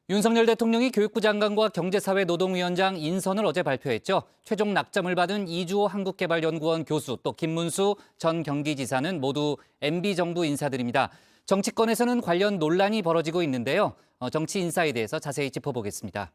윤석열 대통령이 교육부 장관과 경제사회노동위원장 인선을 어제 발표했죠. 최종 낙점을 받은 이주호 한국개발연구원 교수 또 김문수 전 경기지사는 모두 MB정부 인사들입니다. 정치권에서는 관련 논란이 벌어지고 있는데요. 정치 인사에 대해서 자세히 짚어보겠습니다.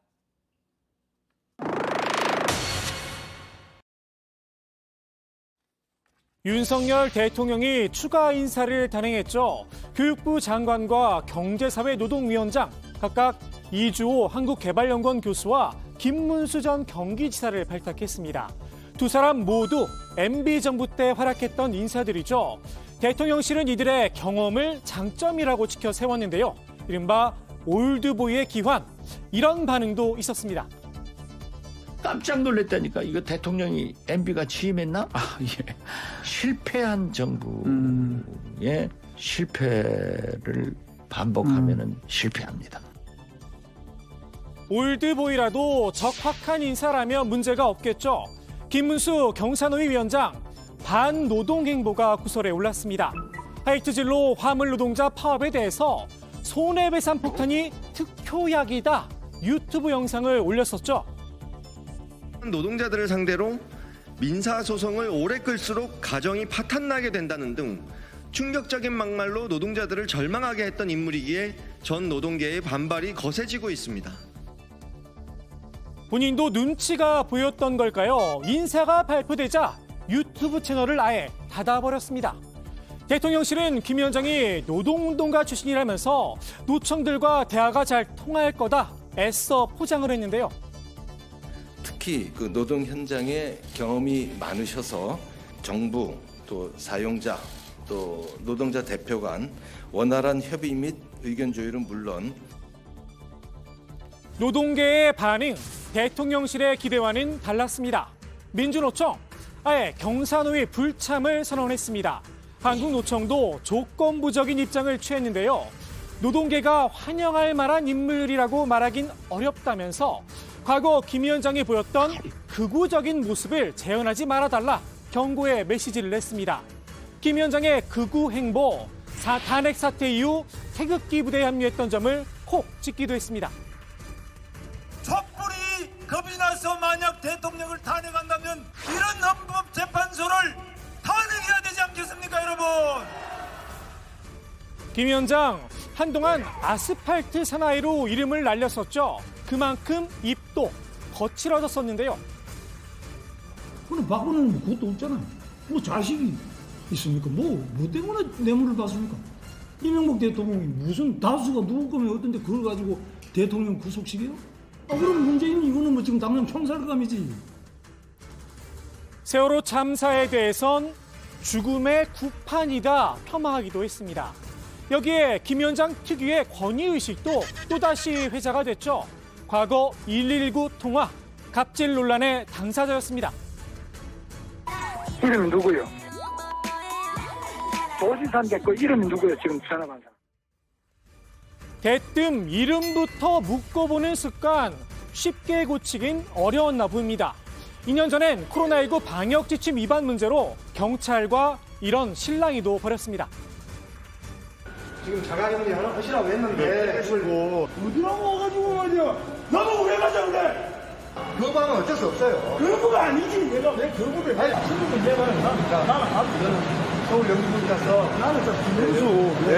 윤석열 대통령이 추가 인사를 단행했죠. 교육부 장관과 경제사회노동위원장 각각 이주호 한국개발연구원 교수와 김문수 전 경기지사를 발탁했습니다. 두 사람 모두 MB정부 때 활약했던 인사들이죠. 대통령실은 이들의 경험을 장점이라고 지켜 세웠는데요. 이른바 올드보이의 기환, 이런 반응도 있었습니다. 깜짝 놀랐다니까. 이거 대통령이 MB가 취임했나? 예. 실패한 정부의 실패를 반복하면은 실패합니다. 올드보이라도 적합한 인사라면 문제가 없겠죠. 김문수 경사노위 위원장, 반노동 행보가 구설에 올랐습니다. 하이트진로 화물 노동자 파업에 대해서 손해배상 폭탄이 특효약이다. 유튜브 영상을 올렸었죠. 노동자들을 상대로 민사소송을 오래 끌수록 가정이 파탄나게 된다는 등 충격적인 막말로 노동자들을 절망하게 했던 인물이기에 전 노동계의 반발이 거세지고 있습니다. 본인도 눈치가 보였던 걸까요? 인사가 발표되자 유튜브 채널을 아예 닫아버렸습니다. 대통령실은 김 위원장이 노동운동가 출신이라면서 노총들과 대화가 잘 통할 거다 애써 포장을 했는데요. 특히 그 노동 현장에 경험이 많으셔서 정부 또 사용자 또 노동자 대표 간 원활한 협의 및 의견 조율은 물론 노동계의 반응, 대통령실의 기대와는 달랐습니다. 민주노총, 아예 경사노위 불참을 선언했습니다. 한국노총도 조건부적인 입장을 취했는데요. 노동계가 환영할 만한 인물이라고 말하긴 어렵다면서 과거 김 위원장이 보였던 극우적인 모습을 재현하지 말아달라 경고의 메시지를 냈습니다. 김 위원장의 극우 행보, 탄핵 사태 이후 태극기 부대에 합류했던 점을 콕 찍기도 했습니다. 촛불이 겁이 나서 만약 대통령을 탄핵한다면 이런 헌법재판소를 탄핵해야 되지 않겠습니까, 여러분? 김 위원장, 한동안 아스팔트 사나이로 이름을 날렸었죠. 그만큼 입도 거칠어졌었는데요. 그럼 박근혜는 그것도 없잖아요. 뭐 자식이 있습니까? 뭐 때문에 뇌물을 받습니까? 이명박 대통령이 무슨 다수가 누구 거면 어떤데 그걸 가지고 대통령 구속식이에요? 그럼 문재인 이거는 뭐 지금 당장 총살감이지. 세월호 참사에 대해선 죽음의 구판이다 폄하하기도 했습니다. 여기에 김 위원장 특유의 권위의식도 또다시 회자가 됐죠. 과거 119 통화, 갑질 논란의 당사자였습니다. 이름이 누구요? 도지사인데 그 이름이 누구요? 지금 전화 받은 사람. 대뜸 이름부터 묶어보는 습관, 쉽게 고치긴 어려웠나 보입니다. 2년 전엔 코로나19 방역 지침 위반 문제로 경찰과 이런 실랑이도 벌였습니다. 지금 자가격리 하시라고 했는데 그리고 어디라고 와가지고 말이야. 나보고 왜 가자 그래. 거부하면 어쩔 수 없어요. 거부가 아니지. 내가 왜 거부를 해. 친구는 내 말은 나는 서울영등포지라서 나는 좀 김문수.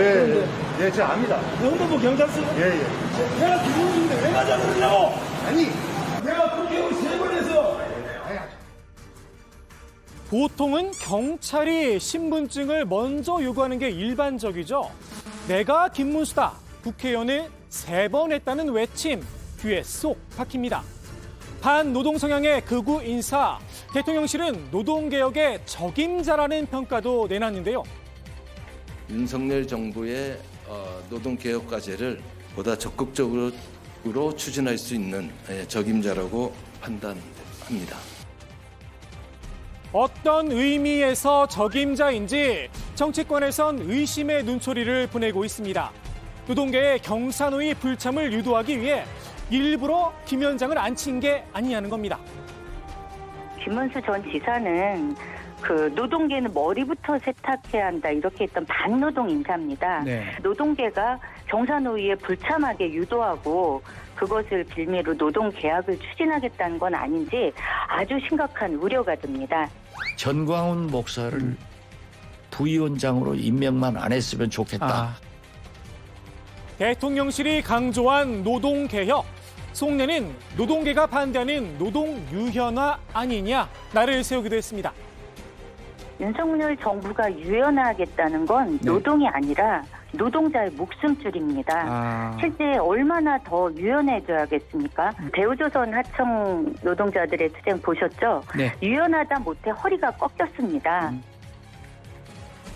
예, 제가 압니다. 영등포 경찰서. 예. 내가 김문수인데 왜 가자 그러냐고. 아니 내가 국회의원 3번 해서. 보통은 경찰이 신분증을 먼저 요구하는 게 일반적이죠. 내가 김문수다, 국회의원을 3번 했다는 외침, 귀에 쏙 박힙니다. 반노동 성향의 극우 인사, 대통령실은 노동개혁의 적임자라는 평가도 내놨는데요. 윤석열 정부의 노동개혁 과제를 보다 적극적으로 추진할 수 있는 적임자라고 판단합니다. 어떤 의미에서 적임자인지 정치권에선 의심의 눈초리를 보내고 있습니다. 노동계의 경사노위 불참을 유도하기 위해 일부러 김 위원장을 앉힌 게 아니냐는 겁니다. 김문수 전 지사는 그 노동계는 머리부터 세탁해야 한다 이렇게 했던 반노동 인사입니다. 노동계가 경사노위에 불참하게 유도하고 그것을 빌미로 노동계약을 추진하겠다는 건 아닌지 아주 심각한 우려가 듭니다. 전광훈 목사를 부위원장으로 임명만 안 했으면 좋겠다. 대통령실이 강조한 노동개혁. 속내는 노동계가 반대하는 노동유연화 아니냐 나를 세우기도 했습니다. 윤석열 정부가 유연화하겠다는 건 노동이 아니라 노동자의 목숨줄입니다. 실제 얼마나 더 유연해져야겠습니까? 대우조선 하청 노동자들의 투쟁 보셨죠? 유연하다 못해 허리가 꺾였습니다.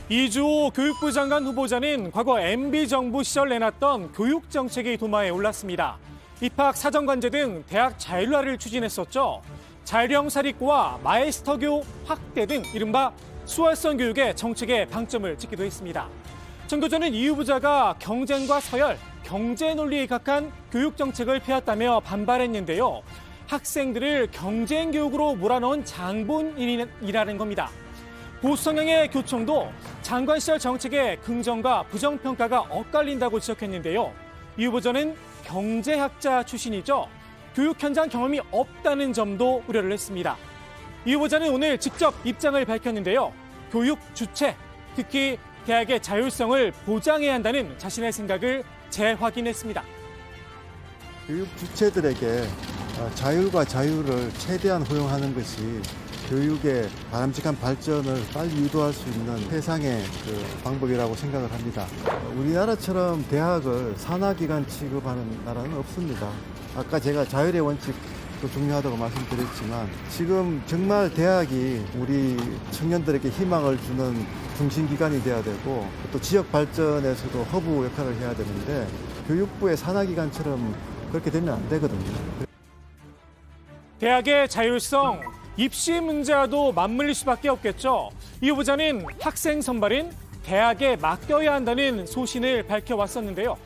이주호 교육부 장관 후보자는 과거 MB 정부 시절 내놨던 교육정책의 도마에 올랐습니다. 입학, 사정관제 등 대학 자율화를 추진했었죠. 자율형사립고와 마에스터교 확대 등 이른바 수월성 교육의 정책에 방점을 찍기도 했습니다. 정교조는 이 후보자가 경쟁과 서열, 경제 논리에 입각한 교육정책을 펴왔다며 반발했는데요. 학생들을 경쟁교육으로 몰아넣은 장본인이라는 겁니다. 보수 성향의 교총도 장관 시절 정책의 긍정과 부정평가가 엇갈린다고 지적했는데요. 이 후보자는 경제학자 출신이죠. 교육 현장 경험이 없다는 점도 우려를 했습니다. 이 후보자는 오늘 직접 입장을 밝혔는데요. 교육 주체, 특히 대학의 자율성을 보장해야 한다는 자신의 생각을 재확인했습니다. 교육 주체들에게 자율과 자유를 최대한 허용하는 것이 교육의 바람직한 발전을 빨리 유도할 수 있는 세상의 방법이라고 생각을 합니다. 우리나라처럼 대학을 산하기관 취급하는 나라는 없습니다. 아까 제가 자율의 원칙도 중요하다고 말씀드렸지만 지금 정말 대학이 우리 청년들에게 희망을 주는 중심기관이 돼야 되고 또 지역 발전에서도 허브 역할을 해야 되는데 교육부의 산하기관처럼 그렇게 되면 안 되거든요. 대학의 자율성, 입시 문제와도 맞물릴 수밖에 없겠죠. 이 후보자는 학생 선발은 대학에 맡겨야 한다는 소신을 밝혀왔었는데요.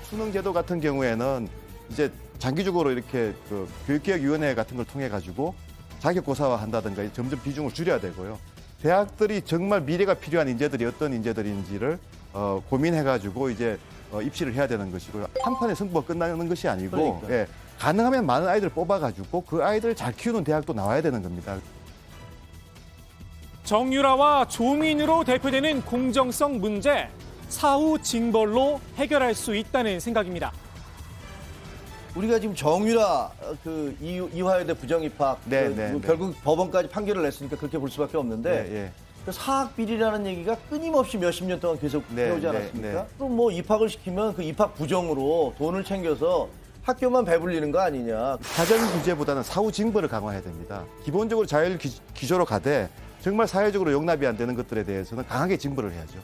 수능제도 같은 경우에는 이제 장기적으로 이렇게 교육개혁위원회 같은 걸 통해 가지고 자격고사화 한다든가 점점 비중을 줄여야 되고요. 대학들이 정말 미래가 필요한 인재들이 어떤 인재들인지를 고민해 가지고 이제 입시를 해야 되는 것이고요. 한 판의 승부가 끝나는 것이 아니고 예, 가능하면 많은 아이들을 뽑아가지고 그 아이들을 잘 키우는 대학도 나와야 되는 겁니다. 정유라와 조민으로 대표되는 공정성 문제, 사후 징벌로 해결할 수 있다는 생각입니다. 우리가 지금 정유라 이화여대 부정입학 결국 법원까지 판결을 냈으니까 그렇게 볼 수밖에 없는데 그 사학 비리라는 얘기가 끊임없이 몇십 년 동안 계속 해오지 않았습니까? 그럼 뭐 입학을 시키면 그 입학 부정으로 돈을 챙겨서 학교만 배불리는 거 아니냐. 사전 규제보다는 사후 징벌을 강화해야 됩니다. 기본적으로 자율 기조로 가되 정말 사회적으로 용납이 안 되는 것들에 대해서는 강하게 징벌을 해야죠.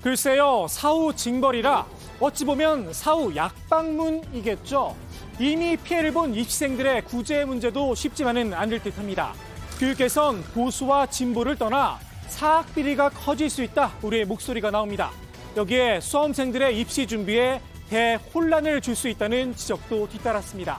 글쎄요, 사후 징벌이라 어찌 보면 사후 약방문이겠죠. 이미 피해를 본 입시생들의 구제 문제도 쉽지만은 않을 듯합니다. 교육에선 보수와 진보를 떠나 사학 비리가 커질 수 있다 우리의 목소리가 나옵니다. 여기에 수험생들의 입시 준비에 대혼란을 줄 수 있다는 지적도 뒤따랐습니다.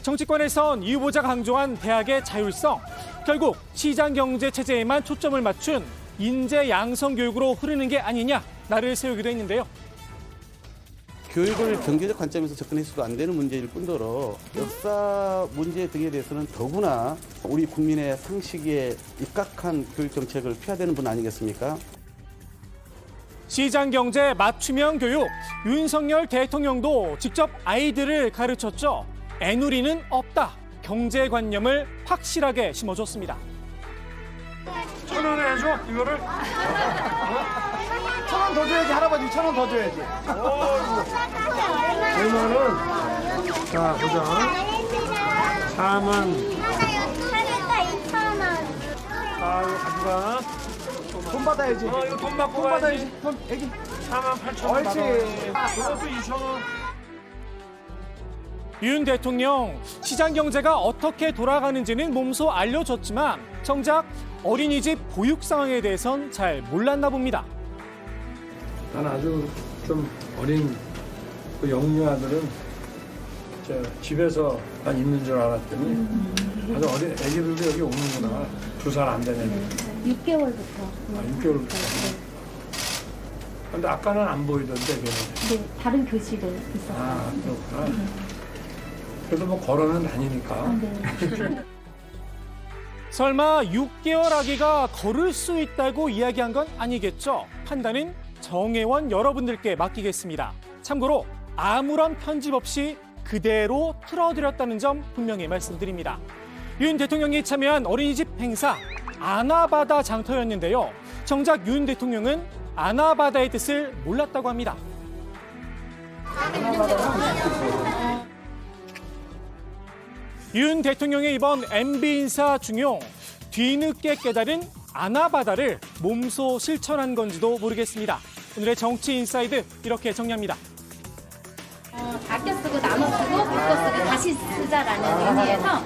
정치권에선 이 후보자가 강조한 대학의 자율성, 결국 시장 경제 체제에만 초점을 맞춘 인재 양성 교육으로 흐르는 게 아니냐 나를 세우기도 했는데요. 교육을 경제적 관점에서 접근해서도 안 되는 문제일 뿐더러 역사 문제 등에 대해서는 더구나 우리 국민의 상식에 입각한 교육 정책을 펴야 되는 분 아니겠습니까? 시장 경제 맞춤형 교육, 윤석열 대통령도 직접 아이들을 가르쳤죠. 애누리는 없다. 경제관념을 확실하게 심어줬습니다. 1,000원에 해줘 이거를. 1,000원 더 줘야지 할아버지 1,000원 더 줘야지. 얼마는? 자 보자. 4만. 아 이거 가져가. 돈 받아야지. 이거 돈 받고 받아야지. 돈 애기. 48,000원. 옳지. 이것도 2,000원. 윤 대통령, 시장 경제가 어떻게 돌아가는지는 몸소 알려줬지만 정작 어린이집 보육 상황에 대해선 잘 몰랐나 봅니다. 난 아주 좀 어린 그 영유아들은 집에서만 있는 줄 알았더니 아주 어린 애기들도 여기 오는구나. 2살 안 되는. 6개월부터. 6개월부터. 근데 아까는 안 보이던데, 걔는. 네, 다른 교실에 있었어요. 아, 그렇구나. 그래도 뭐 걸어는 다니니까. 네. 설마 6개월 아기가 걸을 수 있다고 이야기한 건 아니겠죠? 판단은 정혜원 여러분들께 맡기겠습니다. 참고로 아무런 편집 없이 그대로 틀어드렸다는 점 분명히 말씀드립니다. 윤 대통령이 참여한 어린이집 행사 아나바다 장터였는데요. 정작 윤 대통령은 아나바다의 뜻을 몰랐다고 합니다. 윤 대통령의 이번 MB 인사 중용 뒤늦게 깨달은 아나바다를 몸소 실천한 건지도 모르겠습니다. 오늘의 정치 인사이드 이렇게 정리합니다. 아껴 쓰고 나눠 쓰고 바꿔 쓰고 다시 쓰자라는 의미에서